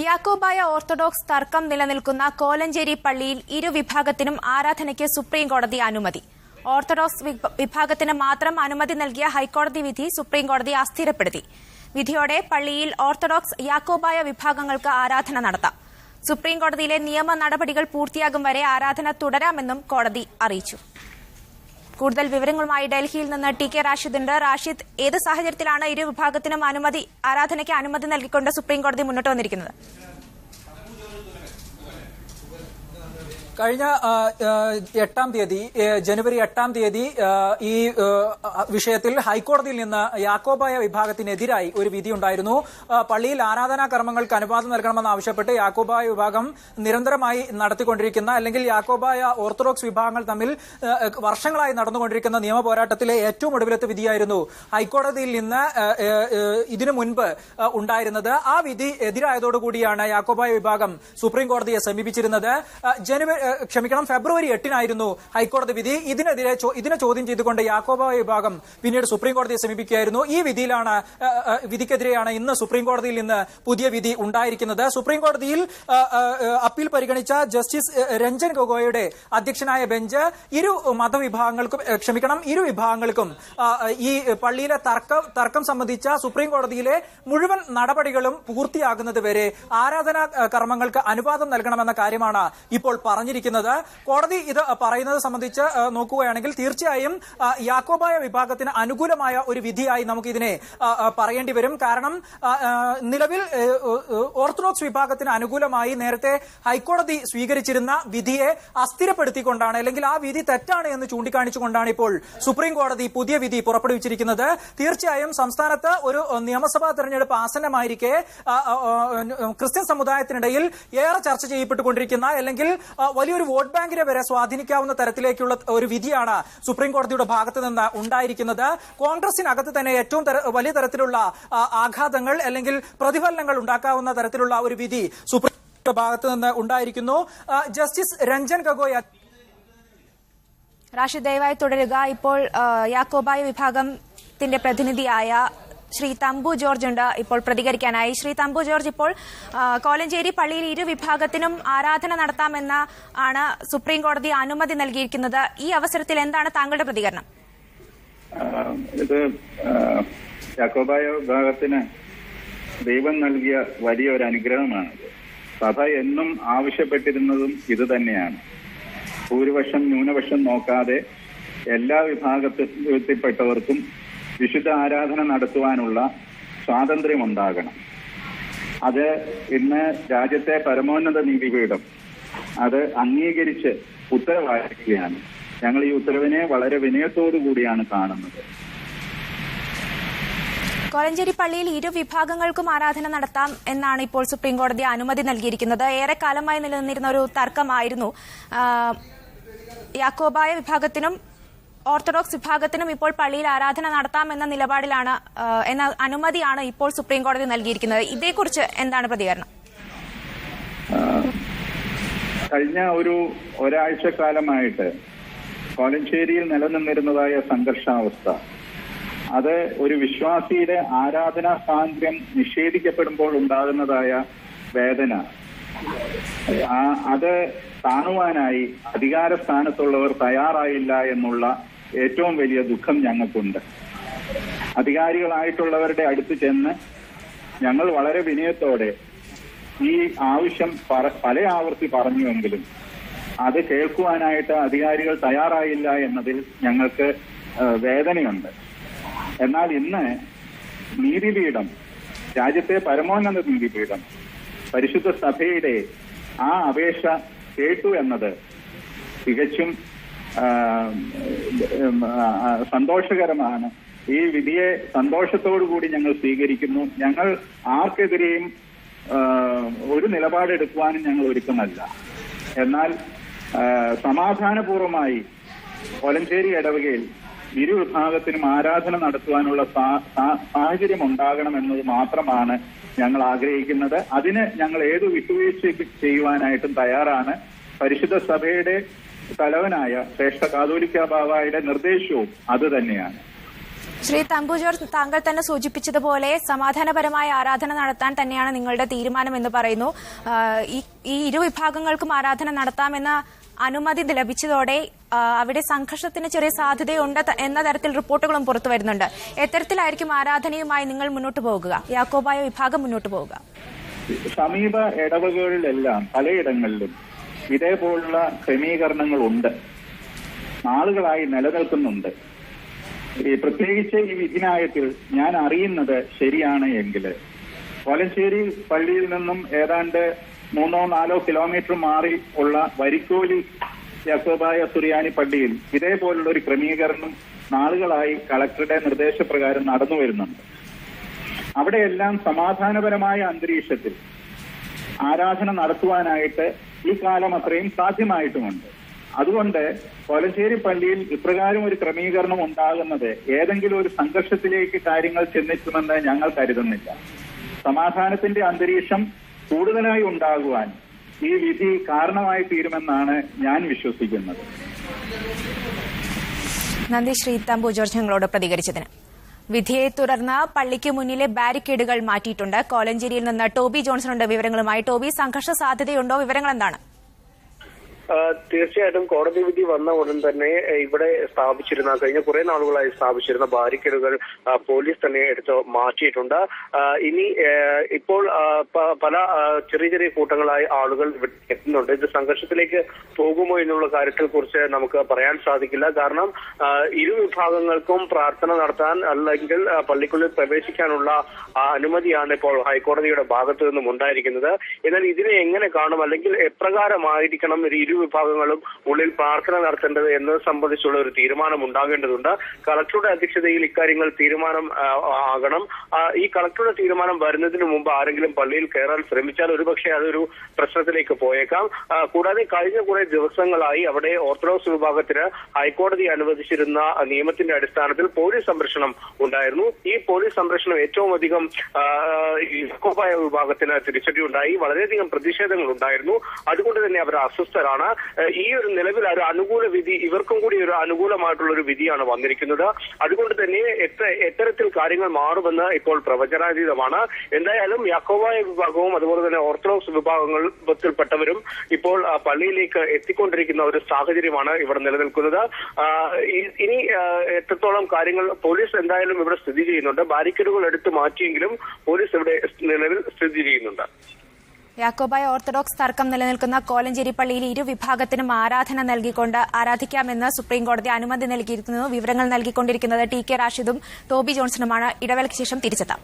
Yakobaya orthodox തർക്കം നിലനിൽക്കുന്ന കോലഞ്ചേരി പള്ളിയിൽ ഇരുവിഭാഗത്തിനും ആരാധനയ്ക്ക് സുപ്രീംകോടതി അനുമതി. ഓർത്തഡോക്സ് വിഭാഗത്തിന് മാത്രം അനുമതി നൽകിയ ഹൈക്കോടതി വിധി സുപ്രീംകോടതി അസ്ഥിരപ്പെടുത്തി. വിധിയോടെ പള്ളിയിൽ ഓർത്തഡോക്സ് യാക്കോബായ വിഭാഗങ്ങൾക്ക് ആരാധന നടത്താം. സുപ്രീംകോടതിയിലെ നിയമ നടപടികൾ പൂർത്തിയാകും വരെ ആരാധന തുടരാമെന്നും കോടതി അറിയിച്ചു. കൂടുതൽ വിവരങ്ങളുമായി ഡൽഹിയിൽ നിന്ന് ടി കെ റാഷിദ് ഉണ്ട്. റാഷിദ്, ഏത് സാഹചര്യത്തിലാണ് ഇരു വിഭാഗത്തിനും ആരാധനയ്ക്ക് അനുമതി നൽകിക്കൊണ്ട് സുപ്രീംകോടതി മുന്നോട്ട് വന്നിരിക്കുന്നത്? കഴിഞ്ഞ ജനുവരി 8 തീയതി ഈ വിഷയത്തിൽ ഹൈക്കോടതിയിൽ നിന്ന് യാക്കോബായ വിഭാഗത്തിനെതിരായി ഒരു വിധി ഉണ്ടായിരുന്നു. പള്ളിയിൽ ആരാധനാ കർമ്മങ്ങൾക്ക് അനുവാദം നൽകണമെന്നാവശ്യപ്പെട്ട് യാക്കോബായ വിഭാഗം നിരന്തരമായി നടത്തിക്കൊണ്ടിരിക്കുന്ന അല്ലെങ്കിൽ യാക്കോബായ ഓർത്തഡോക്സ് വിഭാഗങ്ങൾ തമ്മിൽ വർഷങ്ങളായി നടന്നുകൊണ്ടിരിക്കുന്ന നിയമ പോരാട്ടത്തിലെ ഏറ്റവും ഒടുവിലത്തെ വിധിയായിരുന്നു ഹൈക്കോടതിയിൽ നിന്ന് ഇതിനു മുൻപ് ഉണ്ടായിരുന്നത്. ആ വിധി എതിരായതോടുകൂടിയാണ് യാക്കോബായ വിഭാഗം സുപ്രീംകോടതിയെ സമീപിച്ചിരുന്നത്. ഫെബ്രുവരി 8 ഹൈക്കോടതി വിധി. ഇതിനെ ചോദ്യം ചെയ്തുകൊണ്ട് യാക്കോബായ വിഭാഗം പിന്നീട് സുപ്രീംകോടതിയെ സമീപിക്കുകയായിരുന്നു. ഈ വിധിക്കെതിരെയാണ് ഇന്ന് സുപ്രീംകോടതിയിൽ നിന്ന് പുതിയ വിധി ഉണ്ടായിരിക്കുന്നത്. സുപ്രീംകോടതിയിൽ അപ്പീൽ പരിഗണിച്ച ജസ്റ്റിസ് രഞ്ജൻ ഗൊഗോയുടെ അധ്യക്ഷനായ ബെഞ്ച് ഇരു വിഭാഗങ്ങൾക്കും ഈ പള്ളിയിലെ തർക്കം സംബന്ധിച്ച സുപ്രീംകോടതിയിലെ മുഴുവൻ നടപടികളും പൂർത്തിയാകുന്നത് വരെ ആരാധനാ കർമ്മങ്ങൾക്ക് അനുവാദം നൽകണമെന്ന കാര്യമാണ് ഇപ്പോൾ പറഞ്ഞിരിക്കുന്നത്. കോടതി ഇത് പറയുന്നത് സംബന്ധിച്ച് നോക്കുകയാണെങ്കിൽ തീർച്ചയായും യാക്കോബായ വിഭാഗത്തിന് അനുകൂലമായ ഒരു വിധിയായി നമുക്കിതിനെ പറയേണ്ടി വരും. കാരണം നിലവിൽ ഓർത്തഡോക്സ് വിഭാഗത്തിന് അനുകൂലമായി നേരത്തെ ഹൈക്കോടതി സ്വീകരിച്ചിരുന്ന വിധിയെ അസ്ഥിരപ്പെടുത്തിക്കൊണ്ടാണ് അല്ലെങ്കിൽ ആ വിധി തെറ്റാണ് എന്ന് ചൂണ്ടിക്കാണിച്ചുകൊണ്ടാണ് ഇപ്പോൾ സുപ്രീം കോടതി പുതിയ വിധി പുറപ്പെടുവിച്ചിരിക്കുന്നത്. തീർച്ചയായും സംസ്ഥാനത്ത് ഒരു നിയമസഭാ തെരഞ്ഞെടുപ്പ് ആസന്നമായിരിക്കെ ക്രിസ്ത്യൻ സമുദായത്തിനിടയിൽ ഏറെ ചർച്ച ചെയ്യപ്പെട്ടുകൊണ്ടിരിക്കുന്ന അല്ലെങ്കിൽ വലിയൊരു വോട്ട് ബാങ്കിനെ വരെ സ്വാധീനിക്കാവുന്ന തരത്തിലേക്കുള്ള ഒരു വിധിയാണ് സുപ്രീം കോടതിയുടെ ഭാഗത്ത് നിന്ന് ഉണ്ടായിരിക്കുന്നത്. കോൺഗ്രസിനകത്ത് തന്നെ ഏറ്റവും വലിയ തരത്തിലുള്ള ആഘാതങ്ങൾ അല്ലെങ്കിൽ പ്രതിഫലനങ്ങൾ ഉണ്ടാക്കാവുന്ന തരത്തിലുള്ള ഒരു വിധി സുപ്രീം കോടതിയുടെ ഭാഗത്ത് നിന്ന് ഉണ്ടായിരിക്കുന്നു. ജസ്റ്റിസ് രഞ്ജൻ ഗൊഗോയ്. റാഷിദ്, ദയവായി തുടരുക. ഇപ്പോൾ യാക്കോബായ വിഭാഗത്തിന്റെ പ്രതിനിധിയായ ശ്രീ തമ്പു ജോർജ് ഉണ്ട് ഇപ്പോൾ പ്രതികരിക്കാനായി. ശ്രീ തമ്പു ജോർജ്, ഇപ്പോൾ കോലഞ്ചേരി പള്ളിയിൽ ഇരു വിഭാഗത്തിനും ആരാധന നടത്താമെന്ന ആണ് സുപ്രീം കോടതി അനുമതി നൽകിയിരിക്കുന്നത്. ഈ അവസരത്തിൽ എന്താണ് താങ്കളുടെ പ്രതികരണം? ഇത് യാക്കോബായ വിഭാഗത്തിന് ദൈവം നൽകിയ വലിയ ഒരു അനുഗ്രഹമാണ്. സഭ എന്നും ആവശ്യപ്പെട്ടിരുന്നതും ഇത് തന്നെയാണ്. ഭൂരിപക്ഷം ന്യൂനപക്ഷം നോക്കാതെ എല്ലാ വിഭാഗത്തിൽപ്പെട്ടവർക്കും വിശുദ്ധ ആരാധന നടത്തുവാനുള്ള സ്വാതന്ത്ര്യമുണ്ടാകണം. അത് ഇന്ന് രാജ്യത്തെ പരമോന്നത നീതിപീഠം അത് അംഗീകരിച്ച് ഉത്തരവായിരിക്കുകയാണ്. ഞങ്ങൾ ഈ ഉത്തരവിനെ വളരെ വിനയത്തോടു കൂടിയാണ് കാണുന്നത്. കോലഞ്ചേരി പള്ളിയിൽ ഇരു വിഭാഗങ്ങൾക്കും ആരാധന നടത്താം എന്നാണ് ഇപ്പോൾ സുപ്രീംകോടതി അനുമതി നൽകിയിരിക്കുന്നത്. ഏറെക്കാലമായി നിലനിന്നിരുന്ന ഒരു തർക്കമായിരുന്നു. യാക്കോബായ വിഭാഗത്തിനും ഓർത്തഡോക്സ് വിഭാഗത്തിനും ഇപ്പോൾ പള്ളിയിൽ ആരാധന നടത്താമെന്ന നിലപാടിലാണ് എന്ന അനുമതിയാണ് ഇപ്പോൾ സുപ്രീംകോടതി നൽകിയിരിക്കുന്നത്. ഇതേക്കുറിച്ച് എന്താണ് പ്രതികരണം? കഴിഞ്ഞ ഒരാഴ്ചക്കാലമായിട്ട് കോലഞ്ചേരിയിൽ നിലനിന്നിരുന്നതായ സംഘർഷാവസ്ഥ അത് ഒരു വിശ്വാസിയുടെ ആരാധനാ സ്വാതന്ത്ര്യം നിഷേധിക്കപ്പെടുമ്പോൾ ഉണ്ടാകുന്നതായ വേദന അത് കാണുവാനായി അധികാര സ്ഥാനത്തുള്ളവർ തയ്യാറായില്ല എന്നുള്ള ഏറ്റവും വലിയ ദുഃഖം ഞങ്ങൾക്കുണ്ട്. അധികാരികളായിട്ടുള്ളവരുടെ അടുത്ത് ചെന്ന് ഞങ്ങൾ വളരെ വിനയത്തോടെ ഈ ആവശ്യം പല ആവർത്തി പറഞ്ഞുവെങ്കിലും അത് കേൾക്കുവാനായിട്ട് അധികാരികൾ തയ്യാറായില്ല എന്നതിൽ ഞങ്ങൾക്ക് വേദനയുണ്ട്. എന്നാൽ ഇന്ന് നീതിപീഠം, രാജ്യത്തെ പരമോന്നത നീതിപീഠം പരിശുദ്ധ സഭയുടെ ആ അപേക്ഷ കേട്ടു എന്നത് തികച്ചും സന്തോഷകരമാണ്. ഈ വിധിയെ സന്തോഷത്തോടുകൂടി ഞങ്ങൾ സ്വീകരിക്കുന്നു. ഞങ്ങൾ ആർക്കെതിരെയും ഒരു നിലപാടെടുക്കുവാനും ഞങ്ങൾ ഒരുക്കമല്ല. എന്നാൽ സമാധാനപൂർവമായി കോലഞ്ചേരി ഇടവകയിൽ ഇരു വിഭാഗത്തിനും ആരാധന നടത്തുവാനുള്ള സാഹചര്യം ഉണ്ടാകണമെന്നത് മാത്രമാണ് ഞങ്ങൾ ആഗ്രഹിക്കുന്നത്. അതിന് ഞങ്ങൾ ഏത് വിട്ടുവീഴ്ച ചെയ്യുവാനായിട്ടും തയ്യാറാണ്. പരിശുദ്ധ സഭയുടെ തലവനായ ശ്രേഷ്ഠ കാതോലിക്ക ബാവായുടെ നിർദ്ദേശവും അത് തന്നെയാണ്. ശ്രീ തമ്പു ജോർജ്, താങ്കൾ തന്നെ സൂചിപ്പിച്ചതുപോലെ സമാധാനപരമായ ആരാധന നടത്താൻ തന്നെയാണ് നിങ്ങളുടെ തീരുമാനമെന്ന് പറയുന്നു. ഈ ഇരു വിഭാഗങ്ങൾക്കും ആരാധന നടത്താമെന്ന അനുമതി ലഭിച്ചതോടെ അവിടെ സംഘർഷത്തിന് ചെറിയ സാധ്യതയുണ്ട് എന്ന തരത്തിൽ റിപ്പോർട്ടുകളും പുറത്തു വരുന്നുണ്ട്. എത്തരത്തിലായിരിക്കും ആരാധനയുമായി നിങ്ങൾ മുന്നോട്ട് പോകുക, യാക്കോബായ വിഭാഗം മുന്നോട്ട് പോകുക? സമീപ ഇടവകളിലെല്ലാം പലയിടങ്ങളിലും ഇതേപോലുള്ള ക്രമീകരണങ്ങളുണ്ട്, നാളുകളായി നിലനിൽക്കുന്നുണ്ട്. പ്രത്യേകിച്ച് ഈ വിധിനായത്തിൽ ഞാൻ അറിയുന്നത് ശരിയാണ് എങ്കിൽ കോലഞ്ചേരി പള്ളിയിൽ നിന്നും ഏതാണ്ട് 3-4 കിലോമീറ്റർ മാറി ഉള്ള വരിക്കോലി യാക്കോബായ സുറിയാനി പള്ളിയിൽ ഇതേപോലുള്ള ഒരു ക്രമീകരണം നാളുകളായി കളക്ടറുടെ നിർദ്ദേശപ്രകാരം നടന്നു വരുന്നുണ്ട്. അവിടെയെല്ലാം സമാധാനപരമായ അന്തരീക്ഷത്തിൽ ആരാധന നടത്തുവാനായിട്ട് ഈ കാലം അത്രയും സാധ്യമായിട്ടുമുണ്ട്. അതുകൊണ്ട് കോലഞ്ചേരി പള്ളിയിൽ ഇപ്രകാരം ഒരു ക്രമീകരണം ഉണ്ടാകുന്നത് ഏതെങ്കിലും ഒരു സംഘർഷത്തിലേക്ക് കാര്യങ്ങൾ ചെന്നെത്തുമെന്ന് ഞങ്ങൾ കരുതുന്നില്ല. സമാധാനത്തിന്റെ അന്തരീക്ഷം കൂടുതലായി ഉണ്ടാകുവാൻ ഈ വിധി കാരണമായി തീരുമെന്നാണ് ഞാൻ വിശ്വസിക്കുന്നത്. നന്ദി ശ്രീ തമ്പു ജോർജ് ഞങ്ങളോട് പ്രതികരിച്ചതിന്. വിധിയെ തുടർന്ന് പള്ളിക്ക് മുന്നിലെ ബാരിക്കേഡുകൾ മാറ്റിയിട്ടുണ്ട്. കോലഞ്ചേരിയിൽ നിന്ന് ടോബി ജോൺസണുണ്ട് വിവരങ്ങളുമായി. ടോബി, സംഘർഷ സാധ്യതയുണ്ടോ? വിവരങ്ങൾ എന്താണ്? തീർച്ചയായിട്ടും കോടതി വിധി വന്ന ഉടൻ തന്നെ ഇവിടെ സ്ഥാപിച്ചിരുന്ന കഴിഞ്ഞ കുറെ നാളുകളായി സ്ഥാപിച്ചിരുന്ന ബാരിക്കേഡുകൾ പോലീസ് തന്നെ എടുത്ത് മാറ്റിയിട്ടുണ്ട്. ഇനി ഇപ്പോൾ പല ചെറിയ ചെറിയ കൂട്ടങ്ങളായി ആളുകൾ ഇവിടെ എത്തുന്നുണ്ട്. ഇത് സംഘർഷത്തിലേക്ക് പോകുമോ എന്നുള്ള കാര്യത്തെ കുറിച്ച് നമുക്ക് പറയാൻ സാധിക്കില്ല. കാരണം ഇരു വിഭാഗങ്ങൾക്കും പ്രാർത്ഥന നടത്താൻ അല്ലെങ്കിൽ പള്ളിക്കുള്ളിൽ പ്രവേശിക്കാനുള്ള അനുമതിയാണ് ഇപ്പോൾ ഹൈക്കോടതിയുടെ ഭാഗത്തു നിന്നും ഉണ്ടായിരിക്കുന്നത്. എന്നാൽ ഇതിനെ എങ്ങനെ കാണും, അല്ലെങ്കിൽ എപ്രകാരമായിരിക്കണം ഇരു വിഭാഗങ്ങളും ഉള്ളിൽ പ്രാർത്ഥന നടത്തേണ്ടത് എന്നത് സംബന്ധിച്ചുള്ള ഒരു തീരുമാനം ഉണ്ടാകേണ്ടതുണ്ട്. കളക്ടറുടെ അധ്യക്ഷതയിൽ ഇക്കാര്യങ്ങൾ തീരുമാനം ആകണം. ഈ കളക്ടറുടെ തീരുമാനം വരുന്നതിന് മുമ്പ് ആരെങ്കിലും പള്ളിയിൽ കയറാൻ ശ്രമിച്ചാൽ ഒരുപക്ഷെ അതൊരു പ്രശ്നത്തിലേക്ക് പോയേക്കാം. കൂടാതെ കഴിഞ്ഞ കുറെ ദിവസങ്ങളായി അവിടെ ഓർത്തഡോക്സ് വിഭാഗത്തിന് ഹൈക്കോടതി അനുവദിച്ചിരുന്ന നിയമത്തിന്റെ അടിസ്ഥാനത്തിൽ പോലീസ് സംരക്ഷണം ഉണ്ടായിരുന്നു. ഈ പോലീസ് സംരക്ഷണം ഏറ്റവും അധികം യാക്കോബായ വിഭാഗത്തിന് തിരിച്ചടിയുണ്ടായി. വളരെയധികം പ്രതിഷേധങ്ങൾ ഉണ്ടായിരുന്നു. അതുകൊണ്ട് തന്നെ അവർ അസ്വസ്ഥരാണ്. ഈ ഒരു നിലവിൽ ഒരു അനുകൂല വിധി ഇവർക്കും കൂടി ഒരു അനുകൂലമായിട്ടുള്ള ഒരു വിധിയാണ് വന്നിരിക്കുന്നത്. അതുകൊണ്ട് തന്നെ എത്തരത്തിൽ കാര്യങ്ങൾ മാറുമെന്ന് ഇപ്പോൾ പ്രവചനാതീതമാണ്. എന്തായാലും യാക്കോബായ വിഭാഗവും അതുപോലെ തന്നെ ഓർത്തഡോക്സ് വിഭാഗങ്ങളിൽപ്പെട്ടവരും ഇപ്പോൾ പള്ളിയിലേക്ക് എത്തിക്കൊണ്ടിരിക്കുന്ന ഒരു സാഹചര്യമാണ് ഇവിടെ നിലനിൽക്കുന്നത്. ഇനി എത്രത്തോളം കാര്യങ്ങൾ പോലീസ് എന്തായാലും ഇവിടെ സ്ഥിതി ചെയ്യുന്നുണ്ട്. ബാരിക്കേഡുകൾ എടുത്തു മാറ്റിയെങ്കിലും പോലീസ് ഇവിടെ നിലവിൽ സ്ഥിതി ചെയ്യുന്നുണ്ട്. യാക്കോബായ ഓർത്തഡോക്സ് തർക്കം നിലനിൽക്കുന്ന കോലഞ്ചേരി പള്ളിയിൽ ഇരു വിഭാഗത്തിനും ആരാധന നൽകിക്കൊണ്ട് ആരാധിക്കാമെന്ന് സുപ്രീംകോടതി അനുമതി നൽകിയിരിക്കുന്നു. വിവരങ്ങൾ നൽകിക്കൊണ്ടിരിക്കുന്നത് ടി കെ റാഷിദും ടോബി ജോൺസണുമാണ്. ഇടവേളയ്ക്ക് ശേഷം തിരിച്ചെത്താം.